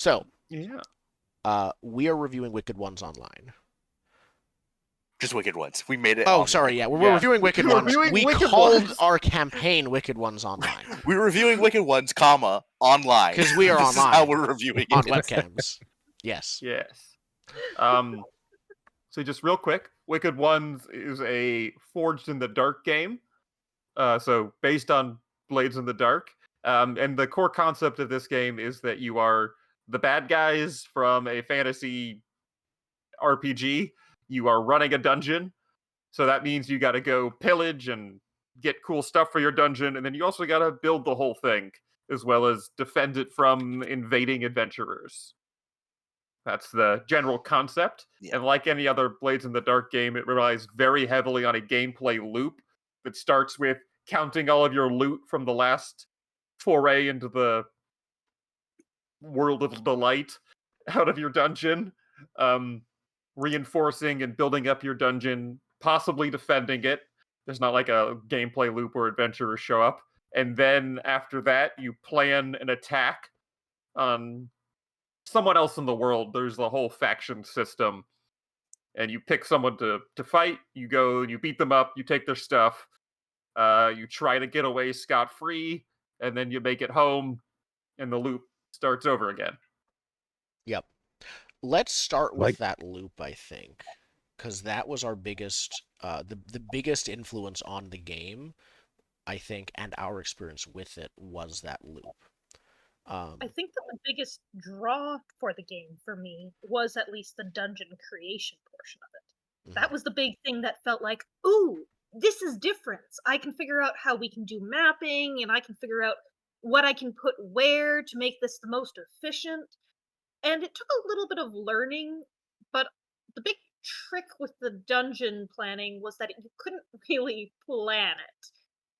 So, Yeah. we are reviewing Wicked Ones Online. Just Wicked Ones. We made it. Oh, online. sorry, yeah, we're reviewing Wicked We're Ones. reviewing We Wicked called Ones. our campaign Wicked Ones Online. We're reviewing Wicked Ones, comma, online. Because we are this online. Is how we're reviewing on it. webcams. Yes. Yes. So just real quick, Wicked Ones is a Forged in the Dark game. So based on Blades in the Dark. And the core concept of this game is that you are the bad guys from a fantasy RPG. You are running a dungeon. So that means you got to go pillage and get cool stuff for your dungeon. And then you also got to build the whole thing, as well as defend it from invading adventurers. That's the general concept. Yeah. And like any other Blades in the Dark game, it relies very heavily on a gameplay loop that starts with counting all of your loot from the last foray into the world of delight out of your dungeon, reinforcing and building up your dungeon, possibly defending it. There's not like a gameplay loop where adventurers show up. And then after that, you plan an attack on someone else in the world. There's the whole faction system. And you pick someone to fight. You go and you beat them up. You take their stuff. You try to get away scot-free. And then you make it home. And the loop starts over again. Yep. Let's start with that loop, I think. Because that was our biggest, the biggest influence on the game, I think, and our experience with it was that loop. I think that the biggest draw for the game for me was at least the dungeon creation portion of it. Mm-hmm. That was the big thing that felt like, ooh, this is different. I can figure out how we can do mapping, and I can figure out what I can put where to make this the most efficient. And it took a little bit of learning, but the big trick with the dungeon planning was that you couldn't really plan it.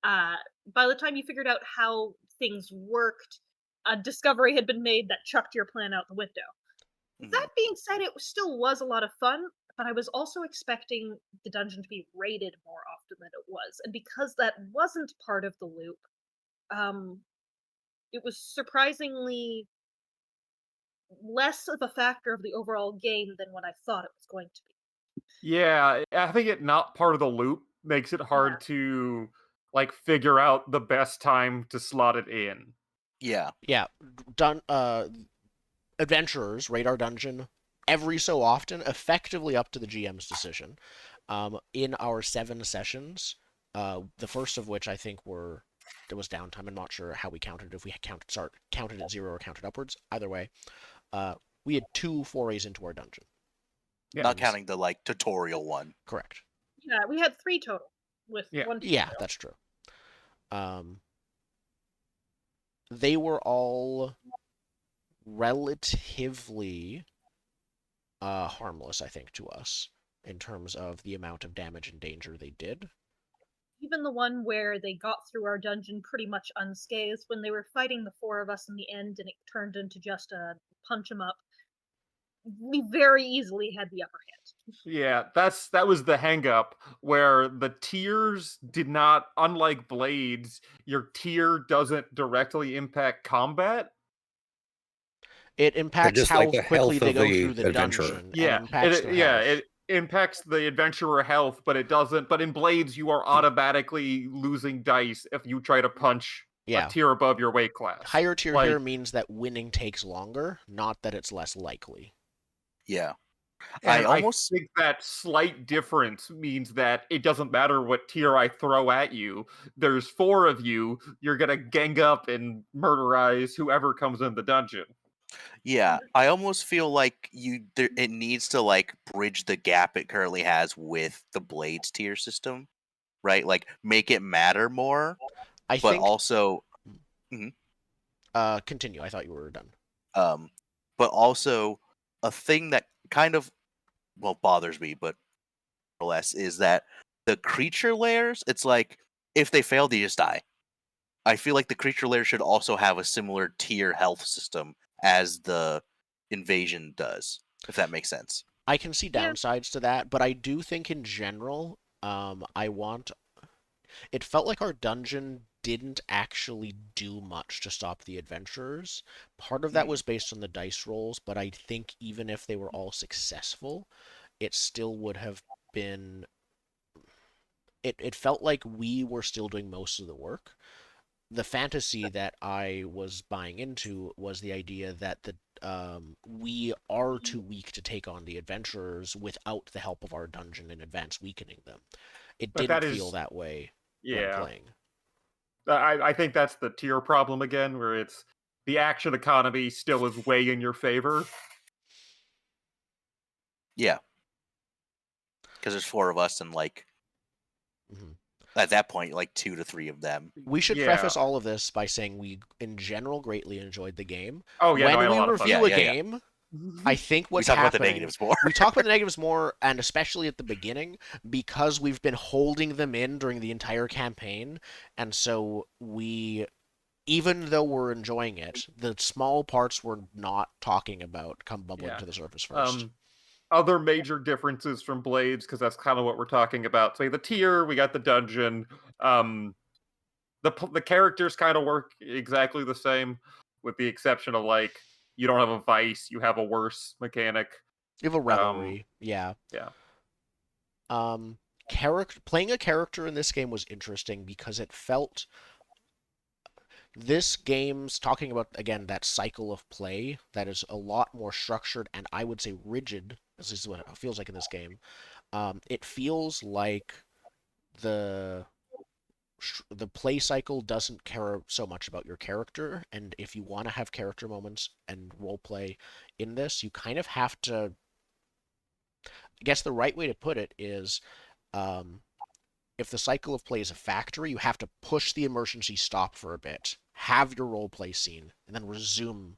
By the time you figured out how things worked, a discovery had been made that chucked your plan out the window. Mm-hmm. That being said, it still was a lot of fun, but I was also expecting the dungeon to be raided more often than it was. And because that wasn't part of the loop, it was surprisingly less of a factor of the overall game than what I thought it was going to be. Yeah, I think it not part of the loop makes it hard to like figure out the best time to slot it in. Yeah. Yeah. Adventurers raid our dungeon every so often, effectively up to the GM's decision. In our 7 sessions, the first of which I think there was downtime. I'm not sure how we counted, if we counted at 0 or counted upwards. Either way, we had 2 forays into our dungeon. Yeah, not counting the like tutorial one. Correct. Yeah, we had 3 total with 1 tutorial. Yeah, that's true. They were all relatively harmless, I think, to us in terms of the amount of damage and danger they did. Even the one where they got through our dungeon pretty much unscathed, when they were fighting the 4 of us in the end and it turned into just a punch 'em up, we very easily had the upper hand. Yeah, that was the hang-up, where the tiers did not, unlike Blades, your tier doesn't directly impact combat. It impacts how quickly they go through the dungeon. Yeah, it impacts the adventurer health, but it doesn't. But in Blades, you are automatically losing dice if you try to punch a tier above your weight class. Higher tier here means that winning takes longer, not that it's less likely. Yeah. I almost think that slight difference means that it doesn't matter what tier I throw at you. There's 4 of you. You're going to gang up and murderize whoever comes in the dungeon. Yeah, I almost feel like it needs to like bridge the gap it currently has with the Blades tier system, right? Like make it matter more. But also, continue. I thought you were done. But also a thing that kind of bothers me, but more or less, is that the creature lairs. It's like if they fail, they just die. I feel like the creature lair should also have a similar tier health system as the invasion does, if that makes sense. I can see downsides to that, but I do think in general, it felt like our dungeon didn't actually do much to stop the adventurers. Part of that was based on the dice rolls, but I think even if they were all successful, it still would have been. It felt like we were still doing most of the work. The fantasy that I was buying into was the idea that we are too weak to take on the adventurers without the help of our dungeon in advance weakening them. It But didn't that feel is, that way when yeah. playing. I think that's the tier problem again, where it's the action economy still is way in your favor. Yeah. Because there's 4 of us and like Mhm. at that point, like 2 to 3 of them. We should Yeah. preface all of this by saying we, in general, greatly enjoyed the game. Oh yeah, no, I When had a we lot of fun. review Yeah, a yeah, yeah. game, I think We what's talk about the happening, negatives more. we talk about the negatives more, and especially at the beginning, because we've been holding them in during the entire campaign, and so we, even though we're enjoying it, the small parts we're not talking about come bubbling Yeah. to the surface first. Other major differences from Blades, because that's kind of what we're talking about. So the tier, we got the dungeon. The characters kind of work exactly the same, with the exception of like you don't have a vice, you have a worse mechanic. You have a revelry, Yeah. Playing a character in this game was interesting because it felt this game's talking about again that cycle of play that is a lot more structured and I would say rigid. This is what it feels like in this game. It feels like the the play cycle doesn't care so much about your character, and if you want to have character moments and role play in this, you kind of have to. I guess the right way to put it is, um, if the cycle of play is a factory, you have to push the emergency stop for a bit, have your role play scene, and then resume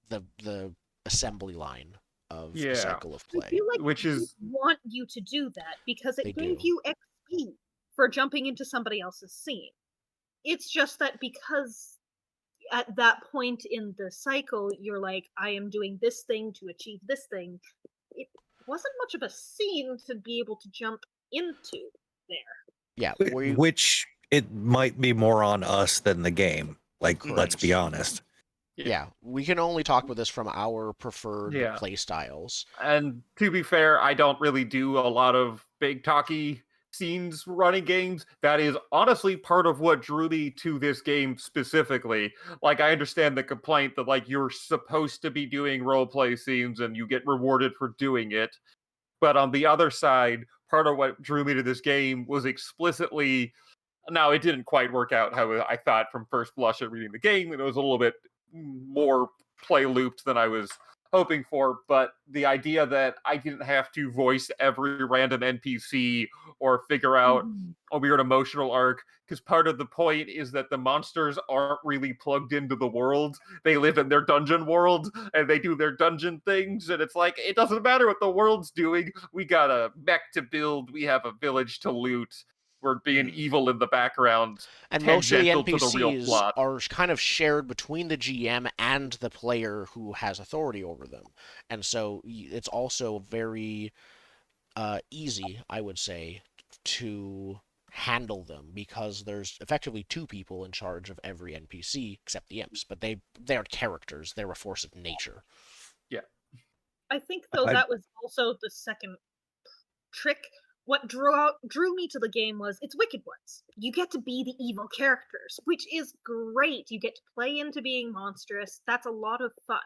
the assembly line of the Yeah. cycle of I play. feel like Which is they want you to do that because They it gave do. you XP for jumping into somebody else's scene. It's just that because at that point in the cycle, you're like, I am doing this thing to achieve this thing. It wasn't much of a scene to be able to jump into there. Yeah, where you Which it might be more on us than the game. Like, let's be honest. yeah, we can only talk about this from our preferred Yeah. play styles. And to be fair, I don't really do a lot of big talky scenes running games. That is honestly part of what drew me to this game specifically. Like, I understand the complaint that, like, you're supposed to be doing roleplay scenes and you get rewarded for doing it. But on the other side, part of what drew me to this game was explicitly. Now, it didn't quite work out how I thought from first blush at reading the game, and it was a little bit more play looped than I was hoping for, but the idea that I didn't have to voice every random NPC or figure out a weird emotional arc, because part of the point is that the monsters aren't really plugged into the world. They live in their dungeon world, and they do their dungeon things, and it's like, it doesn't matter what the world's doing. We got a mech to build, we have a village to loot, we're being evil in the background, and most of the tangential to the real NPCs plot. are kind of shared between the GM and the player who has authority over them, and so it's also very easy, I would say, to handle them because there's effectively 2 people in charge of every NPC except the imps, but they're characters. They're a force of nature. Yeah. I think though that was also the second trick. What drew me to the game was its wicked ones. You get to be the evil characters, which is great. You get to play into being monstrous. That's a lot of fun.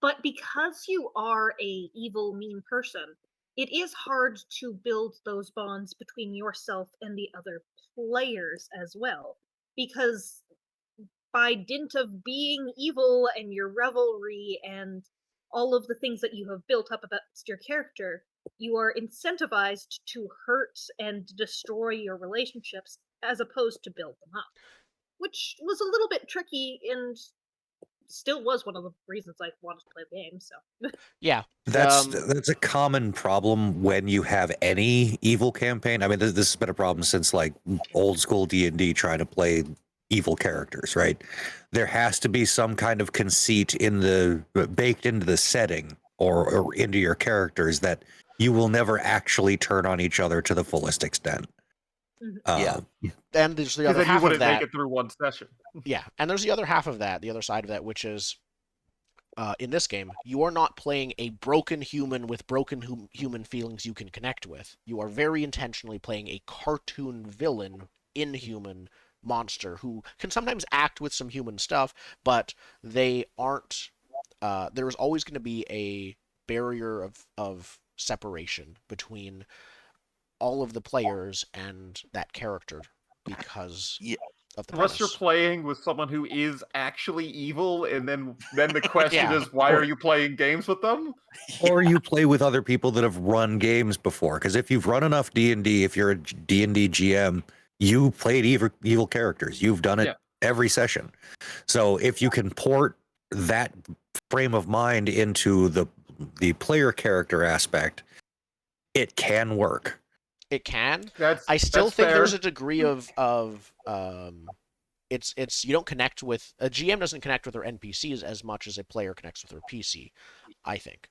But because you are a evil, mean person, it is hard to build those bonds between yourself and the other players as well. Because by dint of being evil and your revelry and all of the things that you have built up against your character, you are incentivized to hurt and destroy your relationships as opposed to build them up. Which was a little bit tricky and still was one of the reasons I wanted to play the game, so. Yeah. That's a common problem when you have any evil campaign. I mean, this has been a problem since like old school D&D trying to play evil characters, right? There has to be some kind of conceit baked into the setting or into your characters that you will never actually turn on each other to the fullest extent. Yeah. And there's the Because other then you half of wouldn't make that. it through one session. Yeah, and there's the other half of that, the other side of that, which is in this game, you are not playing a broken human with broken human feelings you can connect with. You are very intentionally playing a cartoon villain, inhuman monster who can sometimes act with some human stuff, but they aren't. There is always going to be a barrier of separation between all of the players and that character because Yeah. of the Unless you're premise. playing with someone who is actually evil, and then the question Yeah. is, why are you playing games with them? Or you play with other people that have run games before. Because if you've run enough D&D, if you're a D&D GM, you played evil characters. You've done it Yeah. every session. So if you can port that frame of mind into the player character aspect, it can work. It can. That's I still that's think fair. there's a degree of it's you don't connect with a GM doesn't connect with their NPCs as much as a player connects with their PC, I think.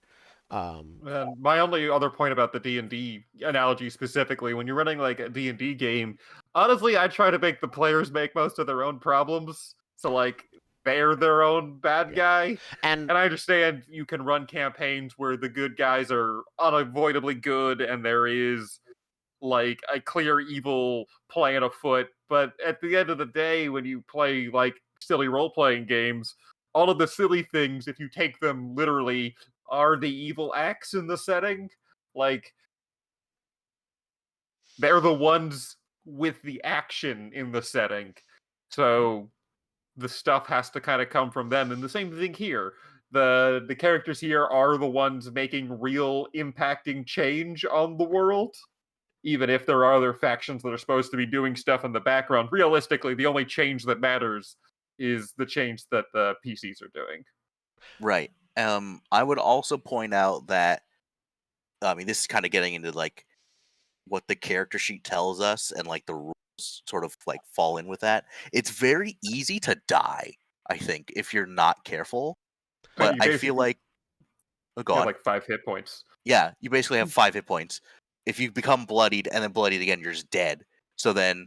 And my only other point about the D&D analogy specifically, when you're running like a D&D game, honestly, I try to make the players make most of their own problems. So like they're their own bad Yeah. guy. And And I understand you can run campaigns where the good guys are unavoidably good and there is like a clear evil plan afoot. But at the end of the day, when you play like silly role-playing games, all of the silly things, if you take them literally, are the evil acts in the setting. Like, they're the ones with the action in the setting. So the stuff has to kind of come from them. And the same thing here. The characters here are the ones making real impacting change on the world. Even if there are other factions that are supposed to be doing stuff in the background, realistically, the only change that matters is the change that the PCs are doing. Right. I would also point out that this is kind of getting into like what the character sheet tells us, and like the rules sort of like fall in with that. It's very easy to die, I think, if you're not careful. But You I feel basically like, oh, go have on. like 5 hit points. Yeah, you basically have 5 hit points. If you become bloodied and then bloodied again, you're just dead. So then,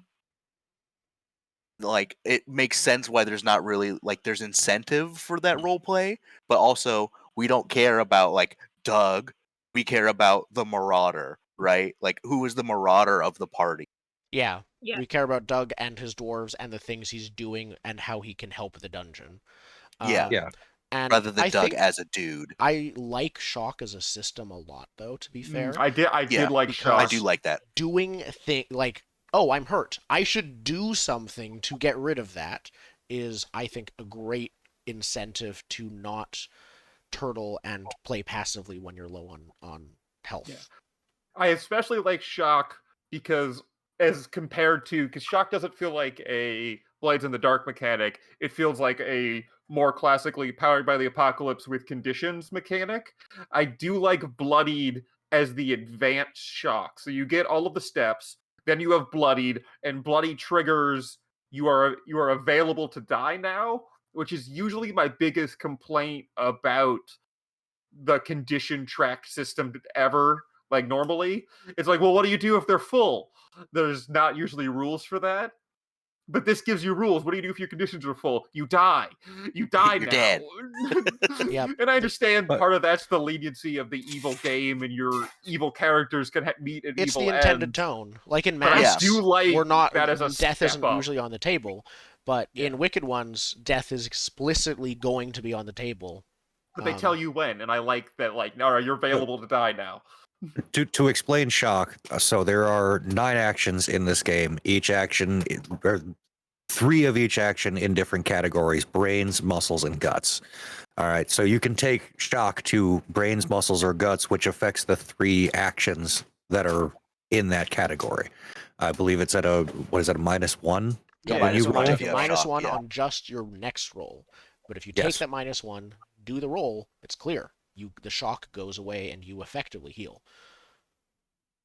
like, it makes sense why there's not really like there's incentive for that role play, but also we don't care about like Doug. We care about the Marauder, right? Like, who is the Marauder of the party? yeah, Yeah. we care about Doug and his dwarves and the things he's doing and how he can help the dungeon. Yeah. Yeah. And Rather than I Doug think as a dude. I like shock as a system a lot, though. To be fair, I did Yeah, like because I Shock. do like that. doing thing like, oh, I'm hurt, I should do something to get rid of that is, I think, a great incentive to not turtle and play passively when you're low on health. Yeah. I especially like Shock because, as compared to, because Shock doesn't feel like a Blades in the Dark mechanic, it feels like a more classically Powered by the Apocalypse with conditions mechanic. I do like Bloodied as the advanced Shock. So you get all of the steps, then you have Bloodied, and Bloodied triggers you are available to die now, which is usually my biggest complaint about the condition track system ever. Like, normally it's like, well, what do you do if they're full? There's not usually rules for that, but this gives you rules. What do you do if your conditions are full? You die. You die. You're now. dead. Yep. And I understand But- part of that's the leniency of the evil game, and your evil characters can meet an It's evil the intended end. tone. Like in But I Masks, do like we're not that as a death step isn't up. usually on the table, but Yeah. in Wicked Ones, death is explicitly going to be on the table. But they tell you when, and I like that. Like, all right, you're available to die now. To explain shock, so there are 9 actions in this game. Each action, or 3 of each action in different categories: brains, muscles, and guts. All right, so you can take shock to brains, muscles, or guts, which affects the 3 actions that are in that category. I believe it's at a -1? Yeah, When you -1 roll if you have minus shock, one yeah. on just your next roll. But if you take Yes. that -1, do the roll, it's clear. The shock goes away and you effectively heal.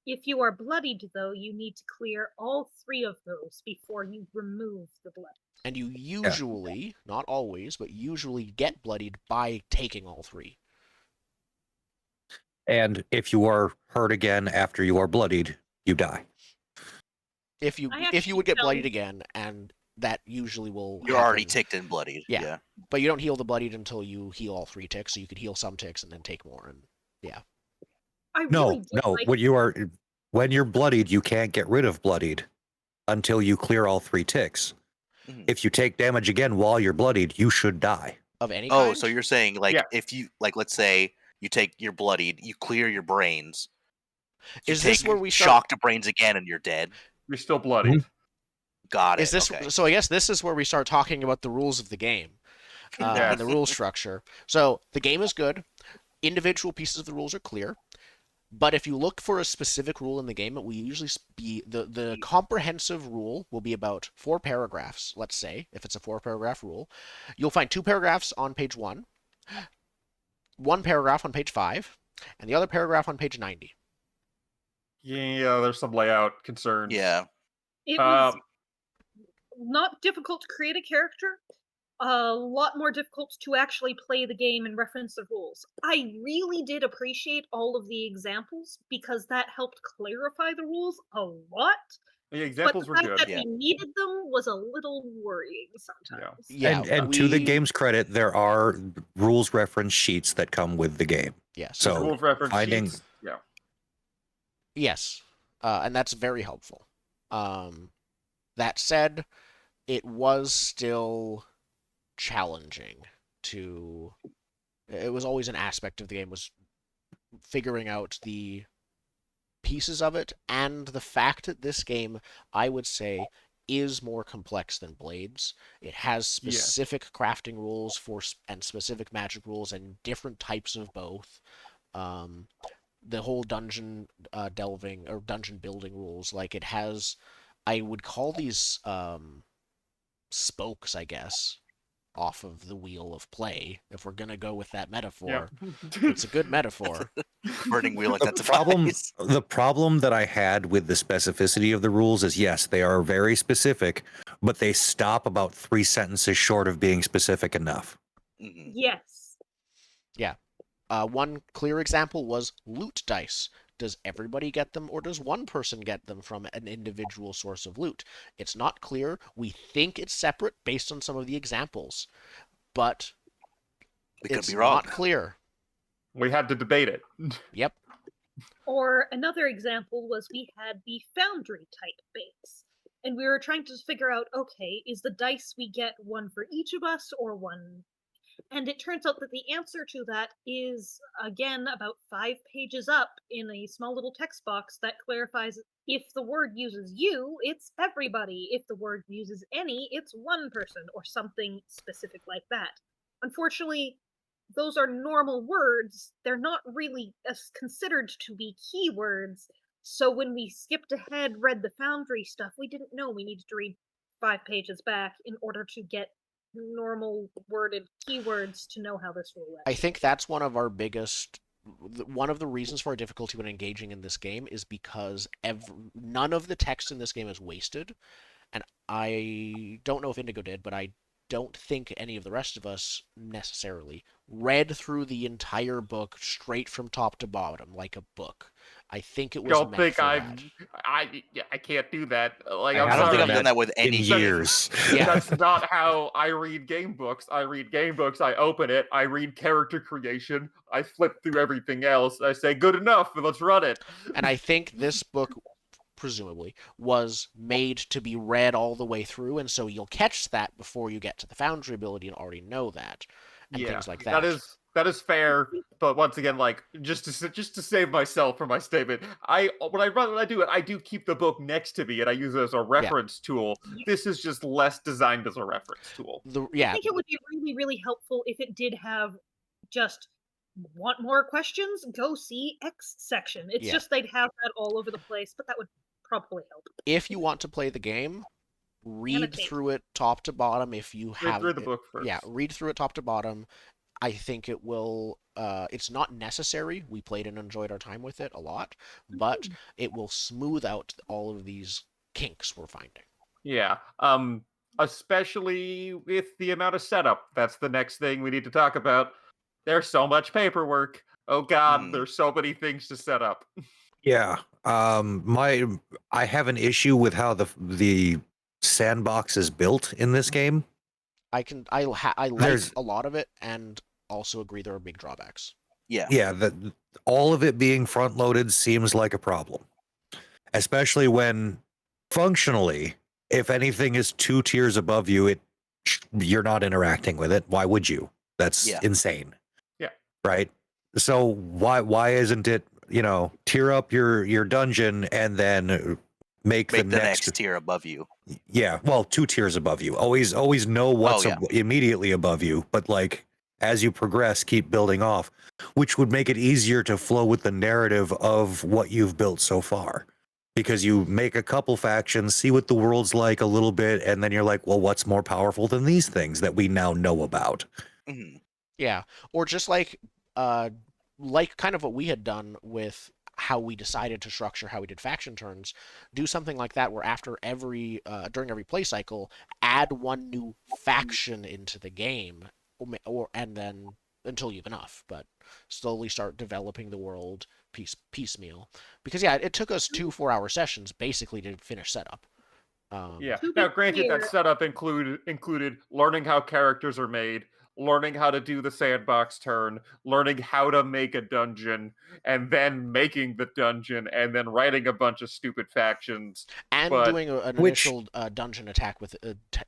If you are bloodied, though, you need to clear all 3 of those before you remove the blood. And you usually, not always, but usually get bloodied by taking all 3. And if you are hurt again after you are bloodied, you die. if you I if you would actually get bloodied found- again, and that usually will You're already happen. ticked and bloodied. Yeah. Yeah. But you don't heal the bloodied until you heal all 3 ticks, so you could heal some ticks and then take more. And I No, really did no. like When you're bloodied, you can't get rid of bloodied until you clear all 3 ticks. Mhm. If you take damage again while you're bloodied, you should die. of any Oh, kind. so you're saying like Yeah. if you like, let's say you take your bloodied, you clear your brains. You Is take this where we start? shock to brains again, and you're dead. You're still bloodied. Got it. Is this okay. so? I guess this is where we start talking about the rules of the game and the Yes. rule structure. So the game is good. Individual pieces of the rules are clear. But if you look for a specific rule in the game, it will usually be the comprehensive rule will be about 4 paragraphs, let's say, if it's a 4-paragraph rule. You'll find 2 paragraphs on page 1, 1 paragraph on page 5, and the other paragraph on page 90. Yeah, there's some layout concerns. Yeah. it was Um, not difficult to create a character. A lot more difficult to actually play the game and reference the rules. I really did appreciate all of the examples because that helped clarify the rules a lot. the But examples the were fact good. that Yeah. we needed them was a little worrying sometimes. Yeah, and to the we- game's credit, there are rules reference sheets that come with the game. Yes. So Rule of reference finding- sheets. Yeah. Yes, and that's very helpful. That said, it was still challenging to. It was always an aspect of the game was figuring out the pieces of it, and the fact that this game, I would say, is more complex than Blades. It has specific crafting rules and specific magic rules and different types of both. The whole dungeon delving or dungeon building rules, like it has, I would call these spokes, I guess, off of the wheel of play. If we're gonna go with that metaphor, it's a good metaphor. Burning wheel like The that's a problem, prize. the problem that I had with the specificity of the rules is yes, they are very specific, but they stop about 3 sentences short of being specific enough. Mhm. Yes. One clear example was loot dice. Does everybody get them, or does one person get them from an individual source of loot? It's not clear. We think it's separate based on some of the examples, but We could it's be wrong. not clear. We had to debate it. Yep. Or another example was we had the foundry type base. And we were trying to figure out, okay, is the dice we get one for each of us or one? And it turns out that the answer to that is, again, about 5 pages up in a small little text box that clarifies if the word uses you, it's everybody. If the word uses any, it's one person, or something specific like that. Unfortunately, those are normal words. They're not really considered to be keywords. So when we skipped ahead, read the Foundry stuff, we didn't know we needed to read 5 pages back in order to get normal worded keywords to know how this will work. I think that's one of our biggest. One of the reasons for our difficulty when engaging in this game is because none of the text in this game is wasted. And I don't know if Indigo did, but I don't think any of the rest of us necessarily read through the entire book straight from top to bottom like a book. I think it was Don't meant think for I can't do that. Like, I'm I don't sorry. think I've done that with in any years. Yeah. That's not how I read game books. I read game books, I open it, I read character creation, I flip through everything else, I say, good enough, let's run it. And I think this book, presumably, was made to be read all the way through, and so you'll catch that before you get to the Foundry ability and already know that, and things like that. That is fair, but once again, like just to save myself from my statement, when I do it, I do keep the book next to me and I use it as a reference tool. This is just less designed as a reference tool. I think it would be really, really helpful if it did have just want more questions? Go see X section. It's just they'd have that all over the place, but that would probably help. If you want to play the game, read through it top to bottom. If you have read the book first. Yeah, read through it top to bottom. I think it will. It's not necessary. We played and enjoyed our time with it a lot, but it will smooth out all of these kinks we're finding. Yeah. Especially with the amount of setup. That's the next thing we need to talk about. There's so much paperwork. Oh God, there's so many things to set up. Yeah. I have an issue with how the sandbox is built in this game. I like There's- a lot of it, and also agree there are big drawbacks. Yeah, all of it being front loaded seems like a problem, especially when functionally, if anything is 2 tiers above you, you're not interacting with it. Why would you? That's insane. Yeah. Right. So why isn't it, tier up your dungeon and then make the next tier above you? Yeah, well, 2 tiers above you. Always know what's immediately above you, but like as you progress, keep building off, which would make it easier to flow with the narrative of what you've built so far. Because you make a couple factions, see what the world's like a little bit, and then you're like, well, what's more powerful than these things that we now know about? Mm-hmm. Yeah, or just like kind of what we had done with how we decided to structure how we did faction turns, do something like that where after during every play cycle, add one new faction into the game, and then until you have enough, but slowly start developing the world piecemeal. Because yeah, it took us 2 4-hour sessions basically to finish setup. Yeah. Now, granted, that setup included learning how characters are made, learning how to do the sandbox turn, learning how to make a dungeon, and then making the dungeon, and then writing a bunch of stupid factions. And doing an initial dungeon attack with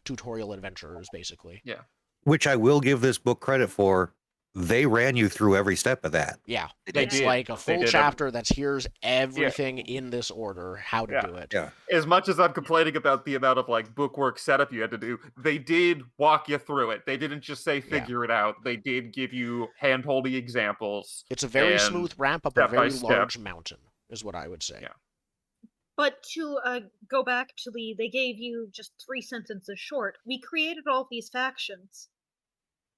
tutorial adventurers, basically. Yeah. Which I will give this book credit for. They ran you through every step of that. Yeah. It's like a full chapter that's here's everything in this order, how to do it. Yeah. As much as I'm complaining about the amount of like bookwork setup you had to do, they did walk you through it. They didn't just say figure it out. They did give you hand-holdy examples. It's a very smooth ramp up a very large mountain, is what I would say. Yeah. But to go back to they gave you just 3 sentences short. We created all these factions.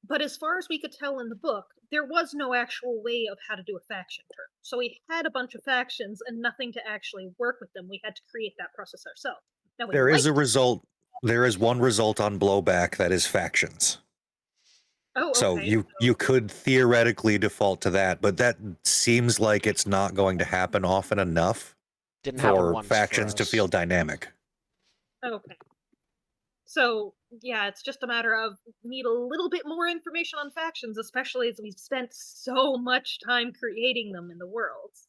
But as far as we could tell in the book, there was no actual way of how to do a faction turn. So we had a bunch of factions and nothing to actually work with them. We had to create that process ourselves. Now, there is a result. There is one result on blowback that is factions. Oh, okay. So you could theoretically default to that, but that seems like it's not going to happen often enough for factions to feel dynamic. Okay. So, yeah, it's just a matter of need a little bit more information on factions, especially as we've spent so much time creating them in the worlds.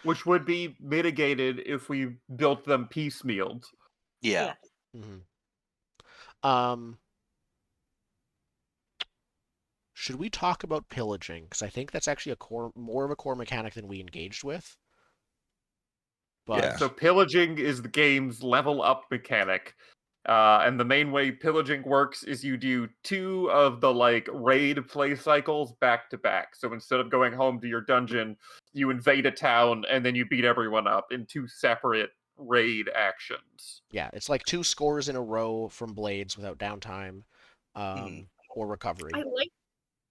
Which would be mitigated if we built them piecemealed. Yeah. Mm-hmm. Should we talk about pillaging? Because I think that's actually more of a core mechanic than we engaged with. But... Yeah. So pillaging is the game's level up mechanic. And the main way pillaging works is you do 2 of the raid play cycles back to back. So instead of going home to your dungeon, you invade a town and then you beat everyone up in 2 separate raid actions. Yeah, it's like 2 scores in a row from Blades without downtime or recovery.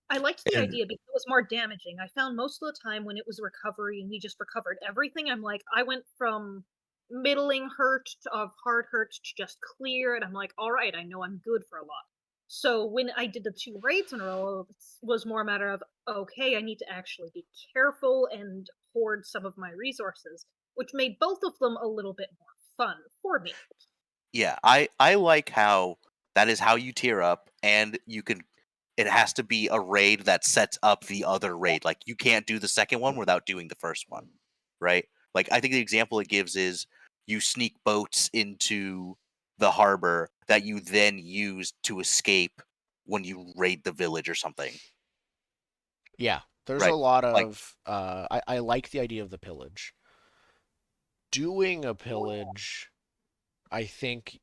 I liked the idea because it was more damaging. I found most of the time when it was recovery and we just recovered everything, I went from middling hurt of hard hurt to just clear, and I'm like, all right, I know I'm good for a lot. So when I did the 2 raids in a row, it was more a matter of, okay, I need to actually be careful and hoard some of my resources, which made both of them a little bit more fun for me. Yeah, I like how that is how you tier up, and it has to be a raid that sets up the other raid. Like, you can't do the second one without doing the first one, right? Like, I think the example it gives is you sneak boats into the harbor that you then use to escape when you raid the village or something. Yeah, there's a lot of... I like the idea of the pillage. Doing a pillage, I think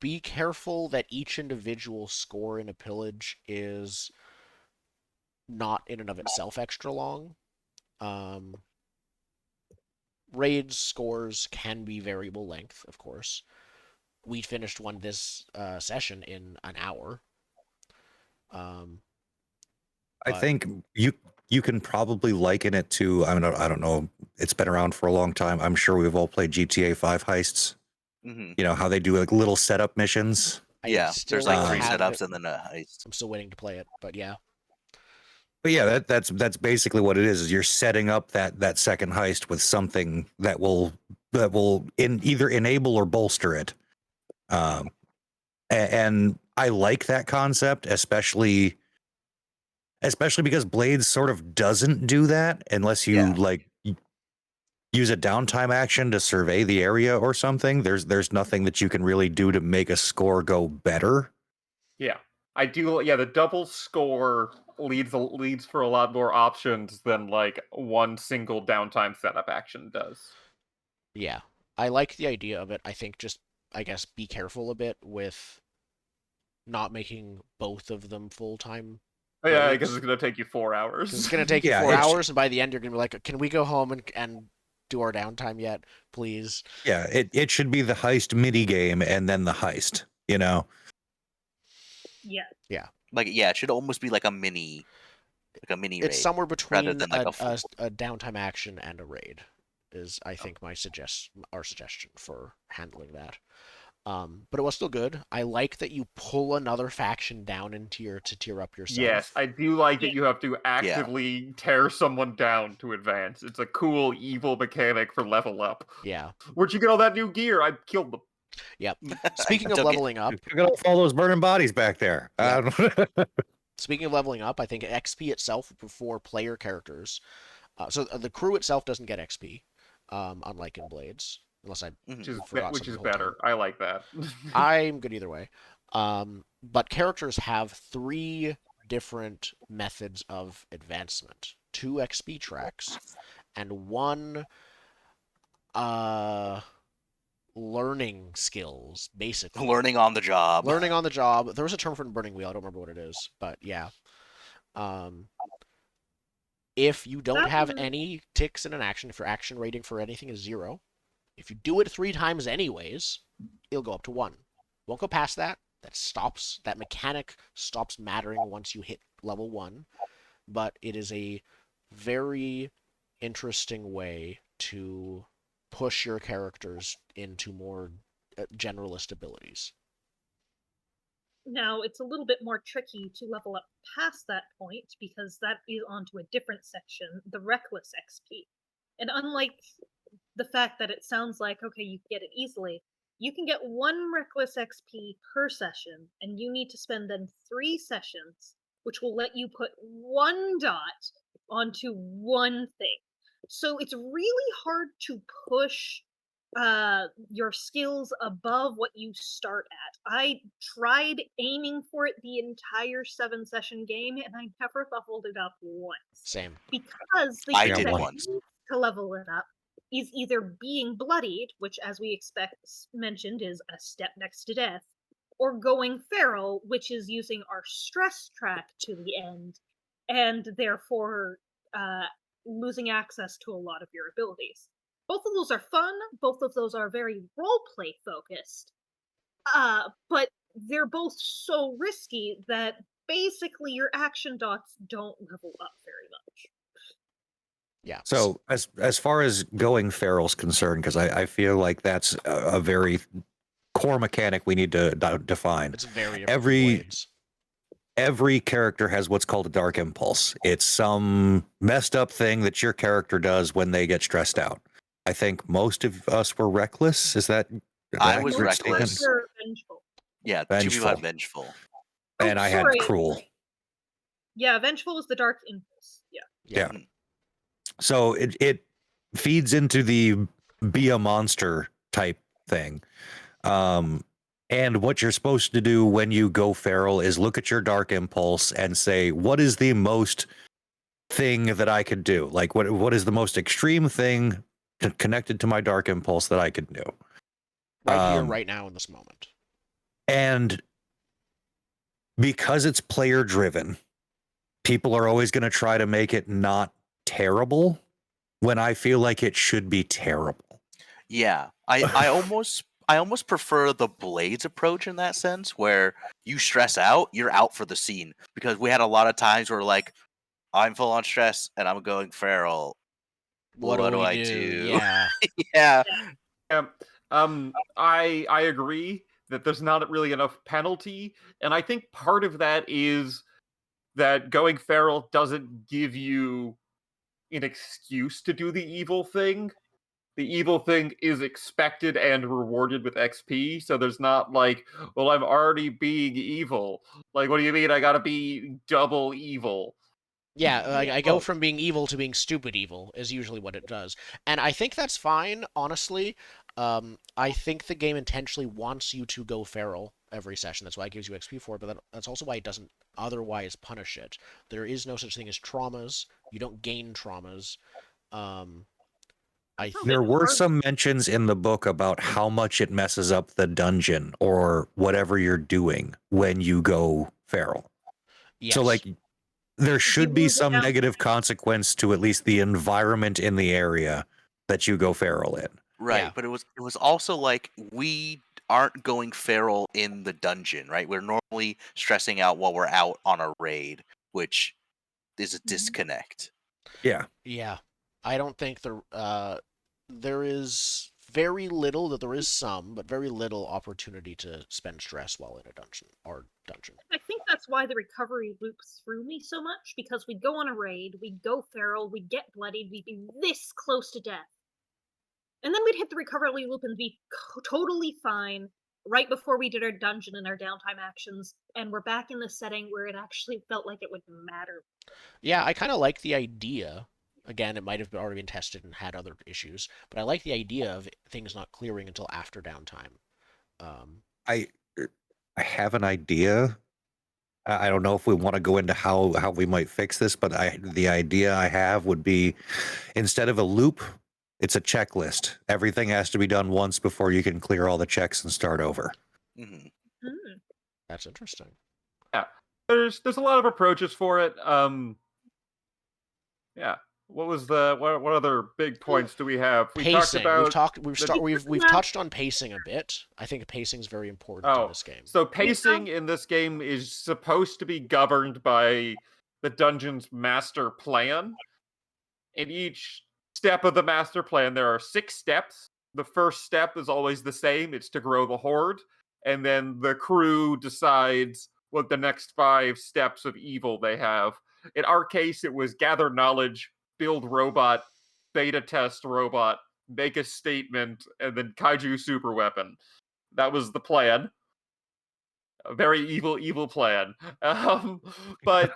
be careful that each individual score in a pillage is not in and of itself extra long. Raid scores can be variable length, of course. We finished one this session in an hour. I think you can probably liken it to, I don't know, it's been around for a long time. I'm sure we've all played GTA 5 heists. Mm-hmm. You know how they do little setup missions. There's 3 setups and then a heist. I'm still waiting to play it, but yeah. But yeah, that's basically what it is you're setting up that second heist with something that will either enable or bolster it. And I like that concept, especially because Blades sort of doesn't do that unless you use a downtime action to survey the area or something. There's nothing that you can really do to make a score go better. Yeah, I do. Yeah, the double score leads for a lot more options than like one single downtime setup action does. Yeah, I like the idea of it. I think just, I guess, be careful a bit with not making both of them full-time. Oh, yeah, because Blades. it's gonna take you 4 hours. 'Cause it's gonna take you Yeah, 4 hours, and by the end you're gonna be like, "Can we go home and do our downtime yet, please?" Yeah, it should be the heist mini game and then the heist, you know. Yeah. Yeah, Like, yeah, it should almost be like a mini it's raid somewhere rather between than like a full. a downtime action and a raid. Is, I think, our suggestion for handling that. But it was still good. I like that you pull another faction down to tear up yourself. Yes, I do like that Yeah. you have to actively tear someone down to advance. It's a cool, evil mechanic for level up. Yeah. Where'd you get all that new gear? I killed them. Yep. Speaking of Took it. leveling up, Look at all those burning bodies back there. Yeah. Speaking of leveling up, I think XP itself for player characters. So the crew itself doesn't get XP, unlike in Blades, unless I forgot Which something is the whole time. better. I like that. I'm good either way. But characters have 3 different methods of advancement: 2 XP tracks and 1 learning skills, basically. Learning on the job. Learning on the job. There was a term for the burning wheel. I don't remember what it is, but yeah. If you don't have any ticks in an action, if your action rating for anything is 0, if you do it 3 times anyways, it'll go up to 1. Won't go past that. That mechanic stops mattering once you hit level 1. But it is a very interesting way to push your characters into more generalist abilities. Now, it's a little bit more tricky to level up past that point because that is onto a different section, the Reckless XP. And unlike the fact that it sounds like, okay, you can get it easily, you can get 1 Reckless XP per session, and you need to spend then 3 sessions, which will let you put 1 dot onto 1 thing. So it's really hard to push your skills above what you start at. I tried aiming for it the entire 7-session game, and I never leveled it up once. Same. Because the I thing did that once. needs to level it up is either being bloodied, which, as we mentioned, is a step next to death, or going feral, which is using our stress track to the end, and therefore losing access to a lot of your abilities. Both of those are fun. Both of those are very roleplay focused. But they're both so risky that basically your action dots don't level up very much. Yeah. So as far as going feral's concerned, because I feel like that's a very core mechanic we need to define. It's very every character has what's called a dark impulse. It's some messed up thing that your character does when they get stressed out. I think most of us were reckless. Is that I was accurate reckless. statement? You're vengeful. Yeah, Vengeful. 2 people had vengeful. And I had sorry. cruel. Yeah, vengeful is the dark impulse. Yeah. Yeah. So it feeds into the be a monster type thing. And what you're supposed to do when you go feral is look at your dark impulse and say, what is the most thing that I could do? Like what is the most extreme thing connected to my dark impulse that I could do? Right here, right now, in this moment. And because it's player driven, people are always going to try to make it not terrible when I feel like it should be terrible. Yeah, I almost prefer the Blades approach in that sense, where you stress out, you're out for the scene. Because we had a lot of times where like, I'm full on stress and I'm going feral. What do I do? Yeah. Yeah. I agree that there's not really enough penalty, and I think part of that is that going feral doesn't give you an excuse to do the evil thing. The evil thing is expected and rewarded with XP, so there's not like, well, I'm already being evil. Like, what do you mean I gotta be double evil? Yeah, I go Well, from being evil to being stupid evil is usually what it does, and I think that's fine. Honestly, I think the game intentionally wants you to go feral every session. That's why it gives you XP for it, but that's also why it doesn't otherwise punish it. There is no such thing as traumas. You don't gain traumas. Um, I Sounds There like were hard. some mentions in the book about how much it messes up the dungeon or whatever you're doing when you go feral. yes. So, like, there should be lose the some downtime. negative consequence to at least the environment in the area that you go feral in. Right, Yeah. but it was also like we aren't going feral in the dungeon, right? We're normally stressing out while we're out on a raid, which is a disconnect. Yeah. Yeah, I don't think there is very little, that there is some, but very little opportunity to spend stress while in a dungeon. I think that's why the recovery loops threw me so much, because we'd go on a raid, we'd go feral, we'd get bloodied, we'd be this close to death. And then we'd hit the recovery loop and be totally fine right before we did our dungeon and our downtime actions, and we're back in the setting where it actually felt like it would matter. Yeah, I kind of like the idea. Again, it might have already been tested and had other issues, but I like the idea of things not clearing until after downtime. I have an idea. I don't know if we want to go into how we might fix this, but the idea I have would be, instead of a loop, it's a checklist. Everything has to be done once before you can clear all the checks and start over. Hmm. That's interesting. Yeah, there's a lot of approaches for it. Yeah. What was what other big points do we have? We Pacing. talked about We've touched on pacing a bit. I think pacing is very important in this game. So pacing in this game is supposed to be governed by the dungeon's master plan. In each step of the master plan, there are 6 steps. The first step is always the same. It's to grow the horde. And then the crew decides what the next 5 steps of evil they have. In our case, it was gather knowledge, build robot, beta test robot, make a statement, and then kaiju super weapon. That was the plan. A very evil plan. But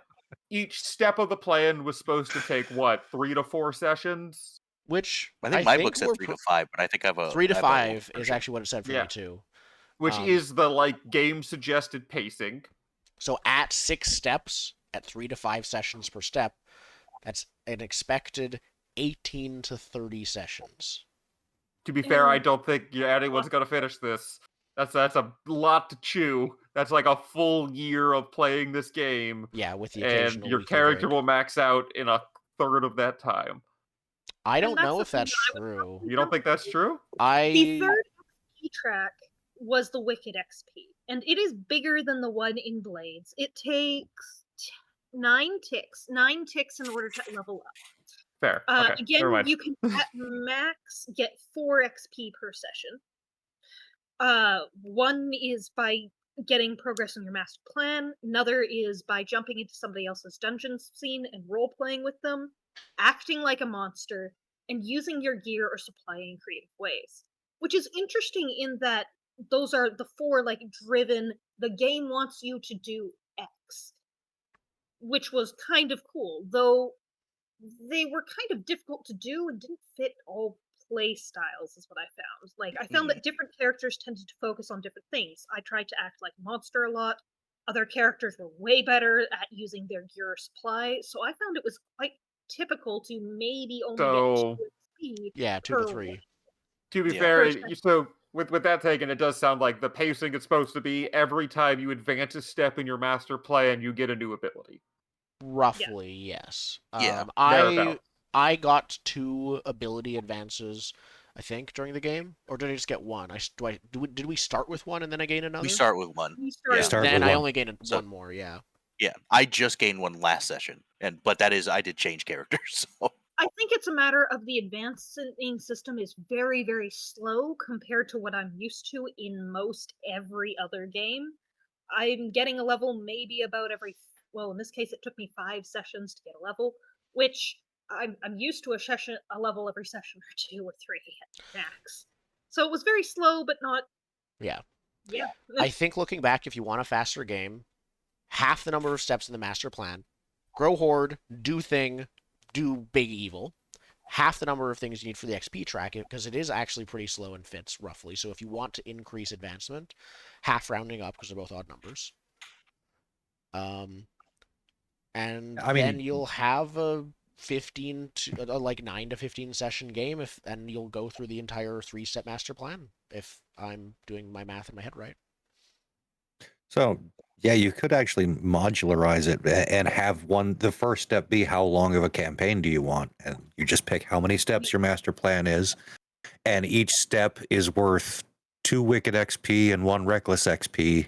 each step of the plan was supposed to take, what, 3 to 4 sessions? Which I think my book said we're 3 to 5, but I think I have a 3 to I have a 5 is version. actually what it said for me too. Which is the, like, game-suggested pacing. So at 6 steps, at 3 to 5 sessions per step, that's an expected 18 to 30 sessions. To be fair, I don't think anyone's gonna finish this. That's a lot to chew. That's like a full year of playing this game. Yeah, with the and occasional your weekly character break. will max out in a third of that time. I And don't that's know the if thing that's that I would true. You don't think that's true? The I third XP track was the Wicked XP, and it is bigger than the one in Blades. It takes 9 ticks in order to level up. Fair. Okay, Again, never mind. you can at max get 4 XP per session. One is by getting progress on your master plan. Another is by jumping into somebody else's dungeon scene and role playing with them, acting like a monster, and using your gear or supply in creative ways. Which is interesting in that those are the 4 like driven. The game wants you to do X, which was kind of cool, though they were kind of difficult to do and didn't fit all play styles, is what I found. Like, I found that different characters tended to focus on different things. I tried to act like a monster a lot. Other characters were way better at using their gear or supply, so I found it was quite typical to maybe only So- get 2 XP yeah, 2 per to 3. To be Yeah. fair, First- so with that taken, it does sound like the pacing is supposed to be every time you advance a step in your master plan, you get a new ability. Roughly, yes. Yeah, thereabouts. I got 2 ability advances, I think, during the game, or did I just get 1? Did we start with 1 and then I gain another? we start with 1. We started- Yeah. Start Then with I 1. only gained So- 1 more. Yeah. Yeah, I just gained 1 last session, but that is I did change characters. So I think it's a matter of the advancing system is very, very slow compared to what I'm used to in most every other game. I'm getting a level maybe about every well, in this case, it took me 5 sessions to get a level, which I'm used to a level every session or 2 or 3 at max. So it was very slow, but not. Yeah. Yeah. I think looking back, if you want a faster game, half the number of steps in the master plan, grow horde, do thing, do big evil. Half the number of things you need for the XP track, because it is actually pretty slow and fits roughly. So if you want to increase advancement, half rounding up because they're both odd numbers. And I mean- then you'll have a 15 to like 9 to 15 session game, and you'll go through the entire 3-step master plan if I'm doing my math in my head right. So yeah, you could actually modularize it and have the first step be how long of a campaign do you want, and you just pick how many steps your master plan is, and each step is worth 2 wicked XP and 1 reckless XP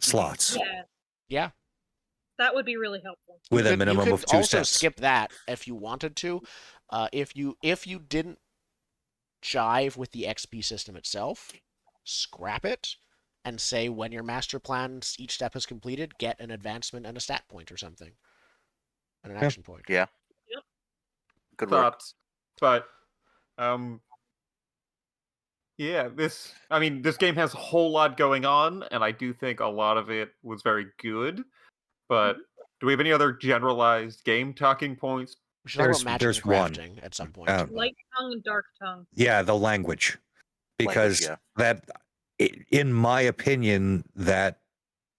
slots Yeah, Yeah. that would be really helpful. with a minimum you of could 2 also steps. skip that if you wanted to. If you didn't jive with the XP system itself, scrap it and say when your master plan each step is completed, get an advancement and a stat point or something, and an action point. Yeah. Yep. Good work. Thoughts, but yeah, this game has a whole lot going on, and I do think a lot of it was very good. But do we have any other generalized game talking points? We should talk about magic There's and one. crafting at some point. Uh, but- Light tongue and dark tongue. Yeah, the language. Because yeah. in my opinion, that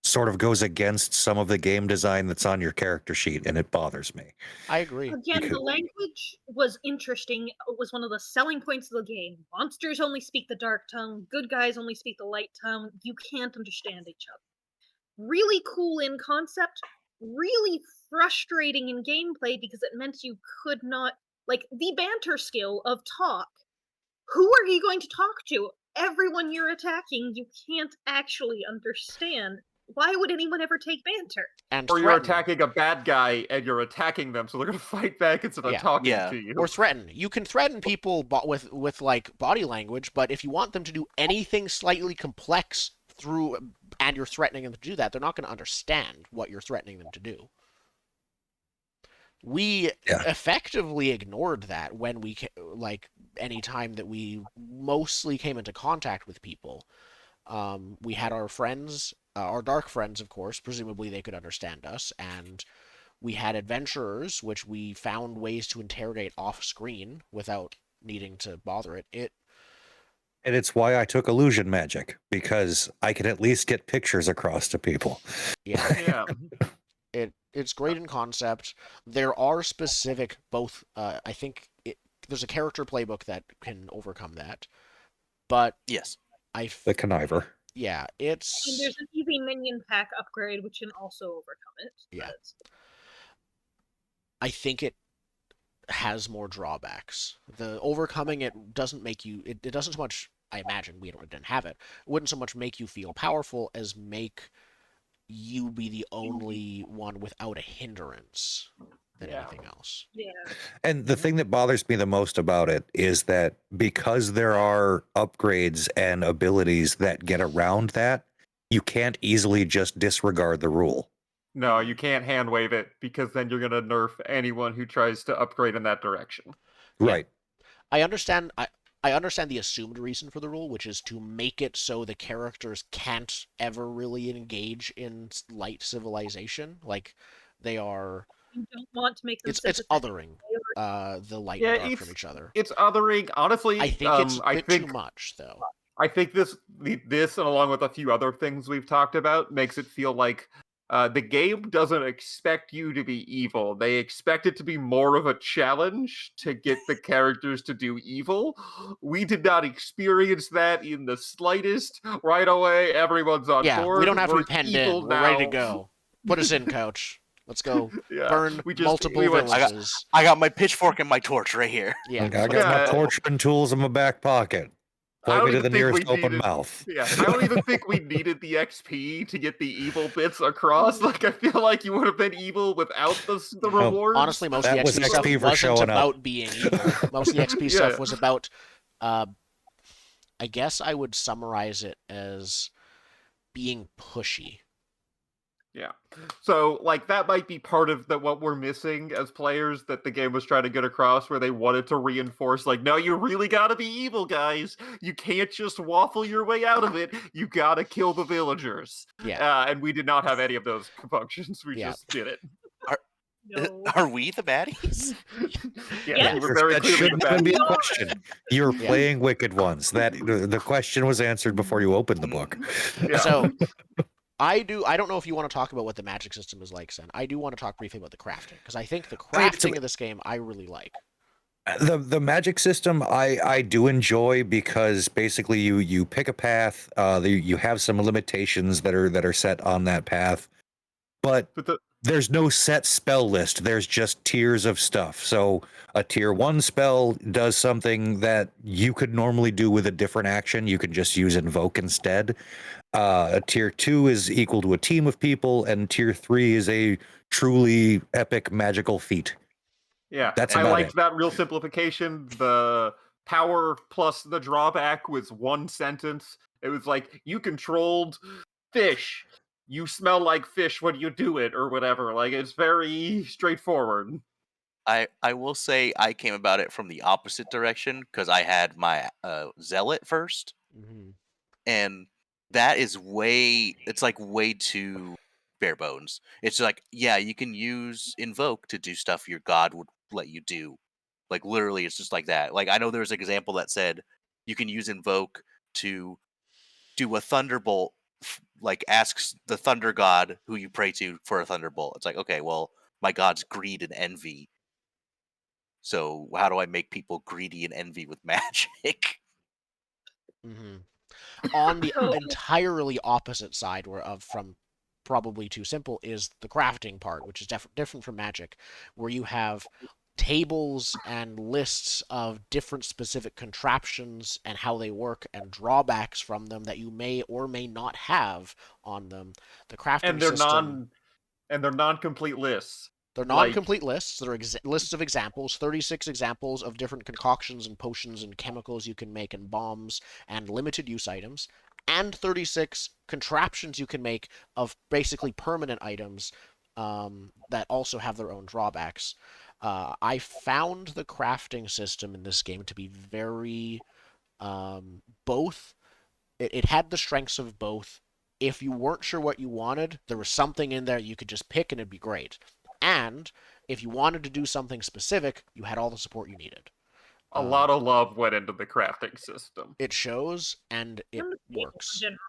sort of goes against some of the game design that's on your character sheet, and it bothers me. I agree. Again, Because- the language was interesting. It was one of the selling points of the game. Monsters only speak the dark tongue. Good guys only speak the light tongue. You can't understand each other. Really cool in concept. Really frustrating in gameplay because it meant you could not, like, the banter skill of talk. Who are you going to talk to? Everyone you're attacking, you can't actually understand. Why would anyone ever take banter? And Or you're threaten. attacking a bad guy and you're attacking them, so they're gonna fight back instead of Yeah. talking Yeah. to you. Or threaten. You can threaten people with like body language, but if you want them to do anything slightly complex and you're threatening them to do that, they're not going to understand what you're threatening them to do. We effectively ignored that when any time that we mostly came into contact with people. We had our friends, our dark friends, of course, presumably they could understand us, and we had adventurers, which we found ways to interrogate off screen without needing to bother it. And it's why I took illusion magic, because I can at least get pictures across to people. Yeah. Yeah. It's great in concept. There are specific I think there's a character playbook that can overcome that. But Yes. The conniver. Yeah, And it's there's an easy minion pack upgrade which can also overcome it. Yeah. but- I think it has more drawbacks. The overcoming it doesn't make you it doesn't so much, I imagine we didn't have it. It wouldn't so much make you feel powerful as make you be the only one without a hindrance than Yeah. anything else. Yeah. And the thing that bothers me the most about it is that because there are upgrades and abilities that get around that, you can't easily just disregard the rule. No, you can't hand wave it because then you're gonna nerf anyone who tries to upgrade in that direction. Yeah. Right. I understand I understand the assumed reason for the rule, which is to make it so the characters can't ever really engage in light civilization. Like they are You don't want to make them it's sympathetic. othering the light Yeah, and dark it's- from each other. It's othering. Honestly, I think it's a bit too much though. I think this and along with a few other things we've talked about makes it feel like the game doesn't expect you to be evil. They expect it to be more of a challenge to get the characters to do evil. We did not experience that in the slightest. Right away, everyone's on Yeah, board. we don't have to We're be penned evil in. We're ready to now. go. Put us in, coach. Let's go Yeah, burn multiple we went- villages. I got my pitchfork and my torch right here. Yeah. I got Yeah. my torturing tools in my back pocket. I Point don't me to even the think we nearest open needed- mouth. Yeah, I don't even think we needed the XP to get the evil bits across. Like, I feel like you would have been evil without the No, rewards. Honestly, most of That the was XP stuff XP for wasn't showing up. about being evil. Most of the XP Yeah. stuff was about, I guess I would summarize it as being pushy. Yeah. So, like, that might be part of what we're missing as players that the game was trying to get across, where they wanted to reinforce, like, no, you really gotta be evil, guys. You can't just waffle your way out of it. You gotta kill the villagers. Yeah. And we did not have any of those functions. We Yeah. just did it. No. Are we the baddies? Yeah, Yes. we were very That clearly shouldn't the even bad. be a No. question. You're Yeah. playing Wicked Ones. That the question was answered before you opened the book. Yeah. So I don't know if you want to talk about what the magic system is like, Sen. I do want to talk briefly about the crafting, because I think the I mean, it's crafting of this game I really like. The magic system I do enjoy, because basically you pick a path, you have some limitations that are set on that path, but there's no set spell list. There's just tiers of stuff. So a tier 1 spell does something that you could normally do with a different action. You could just use invoke instead. A tier 2 is equal to a team of people, and tier 3 is a truly epic magical feat. Yeah, That's I about liked it. that real simplification. The power plus the drawback was one sentence. It was like, you controlled fish. You smell like fish when you do it, or whatever. Like, it's very straightforward. I will say I came about it from the opposite direction, because I had my zealot first, Mm-hmm. and that is it's like way too bare bones. It's like, yeah, you can use invoke to do stuff your god would let you do. Like, literally, it's just like that. Like, I know there was an example that said you can use invoke to do a thunderbolt, like asks the thunder god who you pray to for a thunderbolt. It's like, okay, well, my god's greed and envy. So how do I make people greedy and envy with magic? Mm-hmm. On the So- entirely opposite side from probably too simple is the crafting part, which is different from magic, where you have tables and lists of different specific contraptions and how they work and drawbacks from them that you may or may not have on them. The crafting And they're system, non-complete lists. they're like- non-complete lists. They're lists of examples, 36 examples of different concoctions and potions and chemicals you can make and bombs and limited use items, and 36 contraptions you can make of basically permanent items that also have their own drawbacks. I found the crafting system in this game to be very both. It had the strengths of both. If you weren't sure what you wanted, there was something in there you could just pick and it'd be great. And if you wanted to do something specific, you had all the support you needed. A lot of love went into the crafting system. It shows and it and the people in works. general.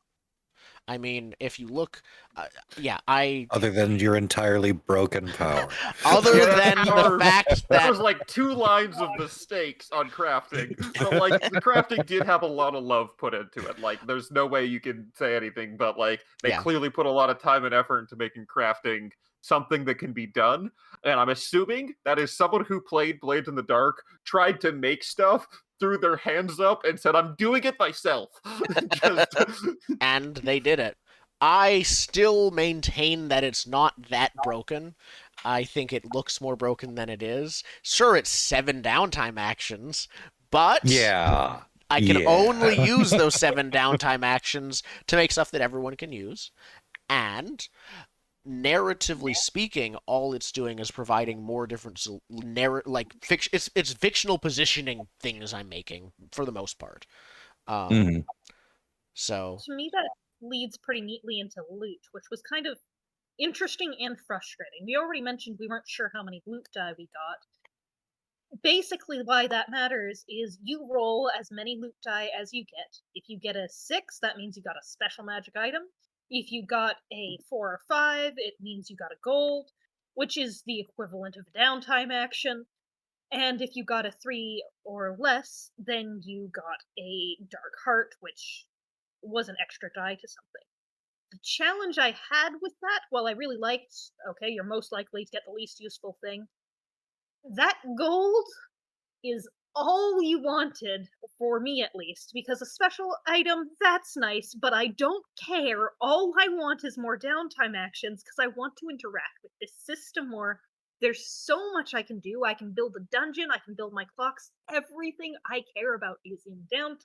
I mean, if you look, Other than your entirely broken power. other Yeah, than the power- fact There that was like 2 lines of mistakes on crafting, but like the crafting did have a lot of love put into it. Like, there's no way you can say anything, but like they Yeah. clearly put a lot of time and effort into making crafting something that can be done. And I'm assuming that is someone who played Blades in the Dark, tried to make stuff, threw their hands up, and said, "I'm doing it myself." Just... and they did it. I still maintain that it's not that broken. I think it looks more broken than it is. Sure, it's 7 downtime actions, but Yeah. I can Yeah. only use those 7 downtime actions to make stuff that everyone can use. And narratively speaking, all it's doing is providing more different it's fictional positioning things I'm making for the most part. Mhm. So To me, that leads pretty neatly into loot, which was kind of interesting and frustrating. We already mentioned we weren't sure how many loot die we got. Basically, why that matters is you roll as many loot die as you get. If you get a 6, that means you got a special magic item. If you got a 4 or 5, it means you got a gold, which is the equivalent of a downtime action. And if you got a 3 or less, then you got a dark heart, which was an extra die to something. The challenge I had with that, while I really liked, okay, you're most likely to get the least useful thing, that gold is all you wanted, for me at least, because a special item, that's nice, but I don't care. All I want is more downtime actions, because I want to interact with this system more. there's so much I can do. I can build a dungeon, I can build my clocks, everything I care about is in downtime.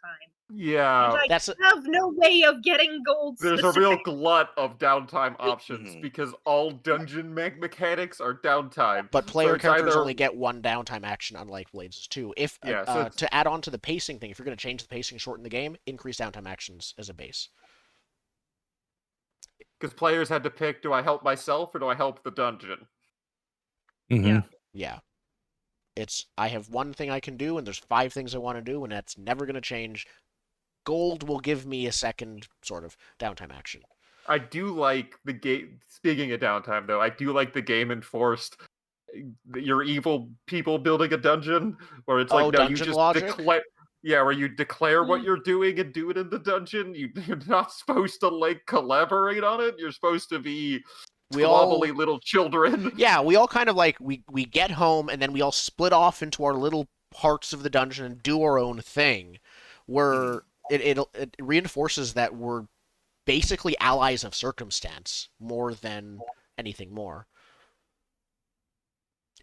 And Yeah, I That's have no way of getting gold there's a real specific. glut of downtime options Mhm. because all dungeon mechanics are downtime. But So player it's characters either only get one downtime action, unlike Blades 2. If Yeah, so it's- to add on to the pacing thing, if you're going to change the pacing, shorten the game, increase downtime actions as a base. because players had to pick: do I help myself or do I help the dungeon? Mhm. Yeah. Yeah. It's I have one thing I can do, and there's 5 things I want to do, and that's never going to change. Gold will give me a second sort of downtime action. I do like the game. Speaking of downtime, though, I do like the game enforced your evil people building a dungeon, where it's like, Oh, no, you dungeon just logic? declare. Yeah, where you declare what Mm. you're doing and do it in the dungeon. You're not supposed to like collaborate on it. You're supposed to be We all squabbly little children. Yeah, we all kind of like we get home and then we all split off into our little parts of the dungeon and do our own thing. Where it reinforces that we're basically allies of circumstance more than anything more.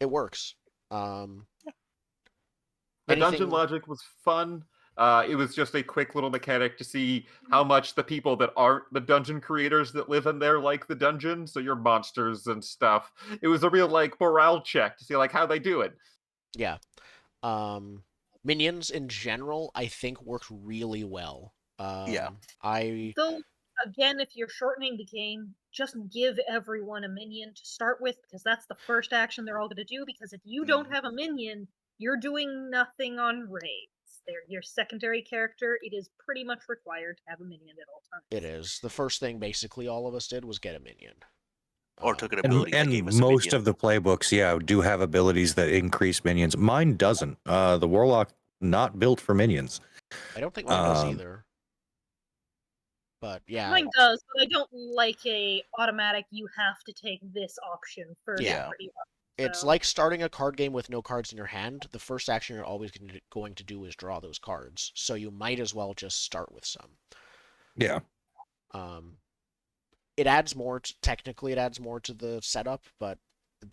It works. The dungeon Anything logic was fun. It was just a quick little mechanic to see how much the people that aren't the dungeon creators that live in there like the dungeon. So your monsters and stuff. It was a real like morale check to see like how they do it. Yeah. Minions in general, I think worked really well. Yeah. Though, again, if you're shortening the game, just give everyone a minion to start with, because that's the first action they're all going to do. Because if you don't have a minion, you're doing nothing on raids. They're your secondary character. It is pretty much required to have a minion at all times. It is. The first thing basically all of us did was get a minion. Or took an And, ability that and gave us a most minion. of the playbooks, do have abilities that increase minions. Mine doesn't. The Warlock not built for minions. I don't think mine does either. But yeah. Mine does, but I don't like a automatic you have to take this option first. Yeah. Pretty much. It's So- like starting a card game with no cards in your hand. The first action you're always going to do is draw those cards. So you might as well just start with some. Yeah. It adds more. Technically, it adds more to the setup, but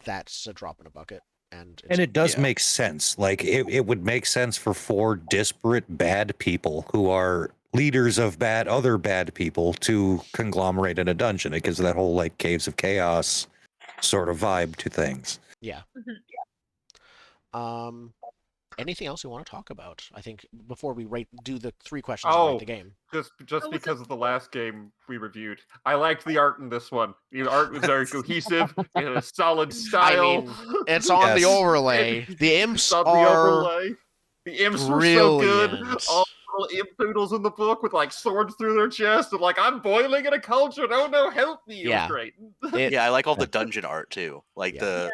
that's a drop in a bucket. And it does yeah. make sense. Like it would make sense for 4 disparate bad people who are leaders of other bad people to conglomerate in a dungeon. It gives that whole like Caves of Chaos sort of vibe to things. Yeah. Anything else we want to talk about? I think before we do the 3 questions and rate the game. Just was because it- of the last game we reviewed, I liked the art in this one. The art was very cohesive. It had a solid style. I mean, it's on the Yes. overlay. The imps It's on the are overlay. The imps were so good. brilliant. All the little imp poodles in the book with like swords through their chest and like, I'm boiling in a cauldron. Oh no, help me! It Yeah. was great. Yeah, I like all the dungeon art too. Like Yeah. this.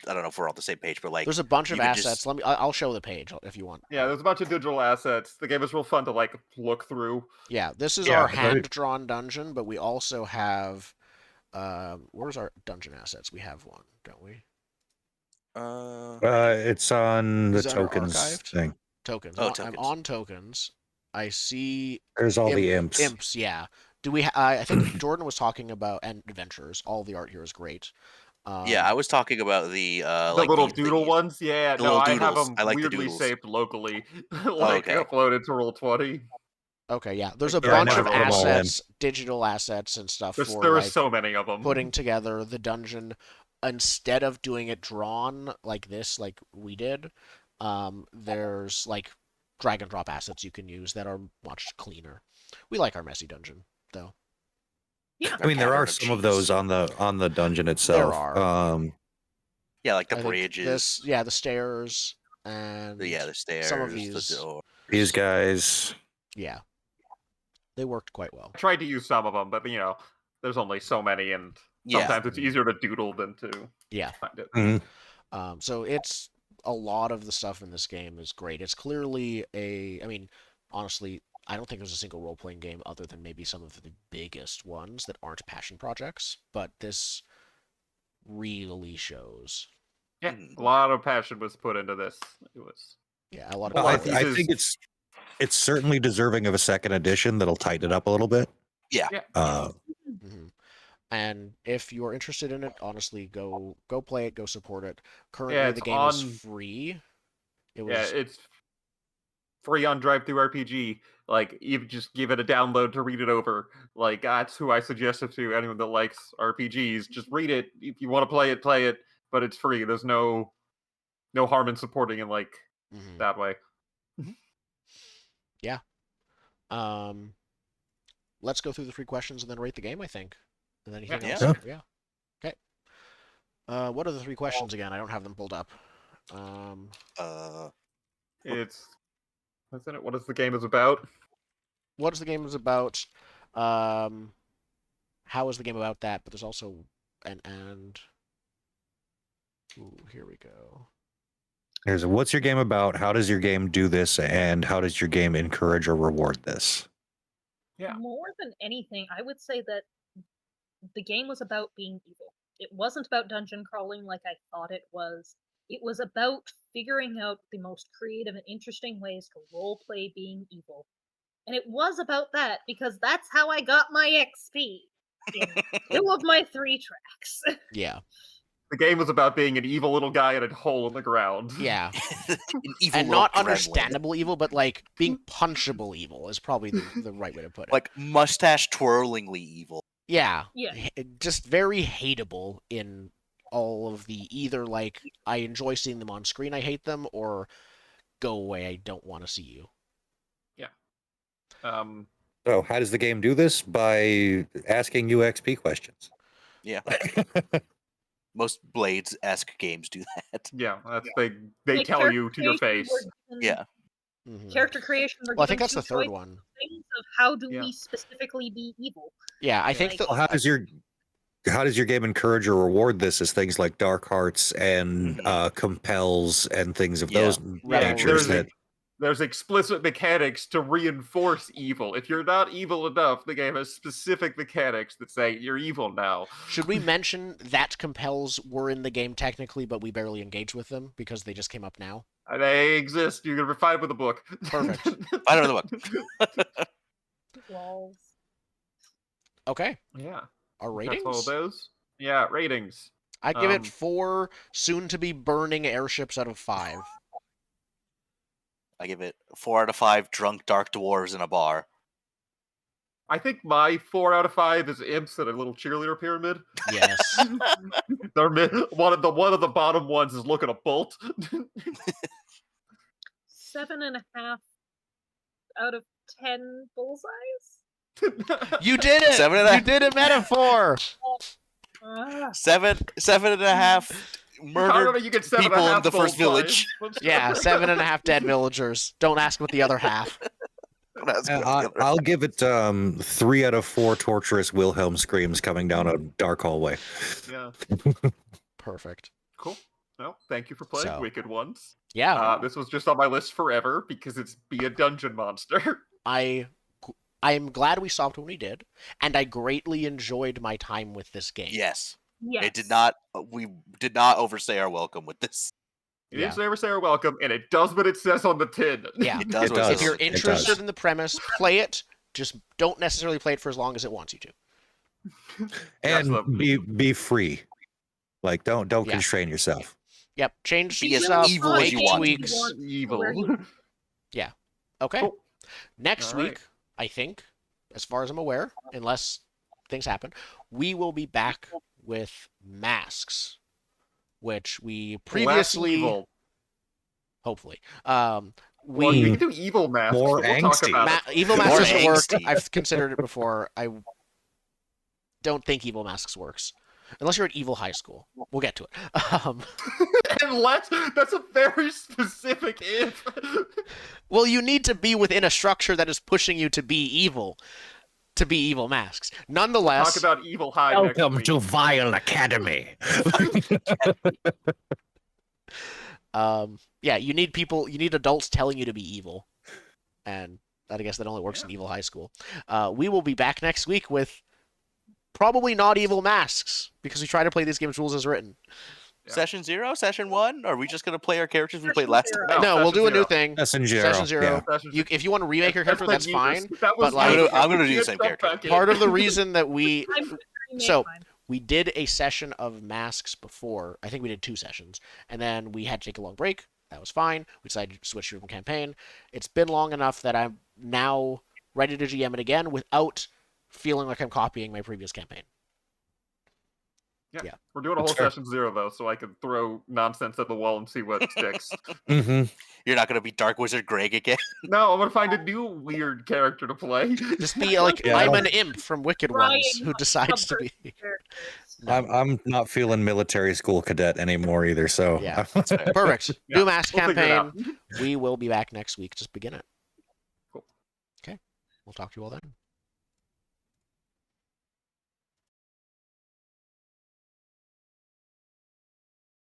I don't know if we're on the same page, but like There's a bunch of you could assets. just- I'll show the page if you want. Yeah, there's a bunch of digital assets. The game was real fun to like look through. Yeah, this is Yeah, our very- hand-drawn dungeon, but we also have. Where's our dungeon assets? We have one, don't we? It's on the Is that our tokens archived? thing. Tokens. Oh, I'm tokens. on tokens. I see There's all the imps. imps. Yeah. Do we? I think Jordan was talking about and adventures. All the art here is great. yeah, I was talking about the The like little the doodle ones, yeah. the No, little I have doodles. them I like the weirdly doodles. saved locally, like okay. uploaded to Roll20. Okay, yeah. There's a Yeah, I bunch never of put 'em all in. assets, digital assets and stuff There for were like so many of them. putting together the dungeon instead of doing it drawn like this, like we did. There's like drag and drop assets you can use that are much cleaner. We like our messy dungeon, though. Yeah. I mean, there Cavern are of some of Cheese. those on the dungeon itself. are. Yeah, like the I think bridges. the stairs, and The stairs. some of the these, door. These guys. yeah, they worked quite well. I tried to use some of them, but there's only so many, and Yeah. sometimes it's easier to doodle than to Yeah. find it. Mhm. So it's a lot of the stuff in this game is great. It's clearly I mean, honestly, I don't think there's a single role-playing game other than maybe some of the biggest ones that aren't passion projects, but this really shows. Yeah, Mhm. a lot of passion was put into this. It was. Yeah, a lot Well, of I pieces- think it's certainly deserving of a second edition that'll tighten it up a little bit. Yeah. Yeah. Uh, Mhm. And if you're interested in it, honestly, go play it, go support it. Currently, Yeah, the it's game is on- free. It Yeah, was it's free on Drive-Thru RPG. Like, you just give it a download to read it over. Like, that's who I suggest it to. Anyone that likes RPGs, just read it. If you want to play it. But it's free. There's no harm in supporting it like that way. yeah. Let's go through the 3 questions and then rate the game, I think. And then anything else? Yeah. Okay. What are the 3 questions again? I don't have them pulled up. It's what is the game is about? What is the game is about? How is the game about that? But there's also and. Ooh, here we go. Here's what's your game about? How does your game do this? And how does your game encourage or reward this? Yeah. More than anything, I would say that the game was about being evil. It wasn't about dungeon crawling like I thought it was. It was about figuring out the most creative and interesting ways to roleplay being evil. And it was about that because that's how I got my XP in 2 of my 3 tracks. Yeah. The game was about being an evil little guy in a hole in the ground. Yeah. An evil And little not gremlin. understandable evil, but like being punchable evil is probably the right way to put it. Like mustache twirlingly evil. Yeah. Yeah. Just very hateable in all of the either like I enjoy seeing them on screen, I hate them, or go away, I don't want to see you. So how does the game do this? By asking you XP questions. Yeah. Most Blades-esque games do that. Yeah, they Like, tell character you to your creation, face. we're given- Yeah. Mhm. Character creation. Well, I think that's the third one. Of how do Yeah. we specifically be evil? Yeah, I think Like- the, Well, how does your game encourage or reward this? Is things like dark hearts and compels and things of Yeah. those Yeah, natures that There's explicit mechanics to reinforce evil. If you're not evil enough, the game has specific mechanics that say you're evil now. should we mention that compels were in the game technically, but we barely engaged with them because they just came up now? They exist. You're gonna find with the book. Perfect. I don't know the book. Lols. Okay. Yeah. Our That's ratings? all those. Yeah, ratings. I give it Um, 4 soon-to-be burning airships out of 5. I give it 4 out of 5 drunk dark dwarves in a bar. I think my 4 out of 5 is imps at a little cheerleader pyramid. Yes. One of the bottom ones is looking a bolt. 7.5 out of 10 bullseyes. You did it! 7.5. You did a metaphor! Ah, 7.5 murdered you get people in the first village. Yeah, 7.5 dead villagers. Don't ask what the other half. I'll give it 3 out of 4 torturous Wilhelm screams coming down a dark hallway. Yeah. Perfect. Cool. Well, thank you for playing So- Wicked Ones. Yeah, This was just on my list forever because it's be a dungeon monster. I'm glad we stopped when we did, and I greatly enjoyed my time with this game. Yes. yes. It did not. We did not overstay our welcome with this. It Yeah. is never say are welcome, and it does what it says on the tin. Yeah. It does. It what does. If you're says. interested does. in the premise, play it. Just don't necessarily play it for as long as it wants you to. And Absolutely. be free. Like don't Yeah. constrain yourself. Yep, change Be as stuff, evil as make you want. tweaks. Evil. Where you- Okay. Cool. Next All right. week, I think, as far as I'm aware, unless things happen, we will be back with masks, which we Less previously, evil. hopefully, Well, we you can do evil masks. More but we'll talk angsty. about it. evil More masks doesn't work. angsty. I've considered it before. I don't think evil masks works unless you're at evil high school. We'll get to it. Unless that's a very specific if. Well, you need to be within a structure that is pushing you to be evil masks. Nonetheless, Talk about evil high. next week. Vile Academy. yeah, you need adults telling you to be evil, and I guess that only works in evil high school. We will be back next week with probably not evil masks because we try to play these games rules as written. Yeah. Session 0, session 1. Are we just gonna play our characters we played Session last zero. time? No, we'll Session do a new zero. thing. Session Session zero. Session If you want to remake your character, that's fine. That was but, like, I'm gonna do the same character. Part of the reason that we I'm You made So mine. we did a session of masks before. I think we did 2 sessions, and then we had to take a long break. That was fine. We decided to switch to a campaign. It's been long enough that I'm now ready to GM it again without feeling like I'm copying my previous campaign. Yeah. We're doing a That's whole fair. session 0 though, so I can throw nonsense at the wall and see what sticks. Mm-hmm. You're not gonna be Dark Wizard Greg again. No, I'm gonna find a new weird character to play. Just be like, Yeah, I I'm don't- an imp from Wicked Trying Ones who not to decides to subvert be. characters. No. I'm not feeling military school cadet anymore either. So Yeah. That's fair. Perfect. Yeah, New mask We'll figure it out. campaign. We will be back next week. Just begin it. Cool. Okay. We'll talk to you all then.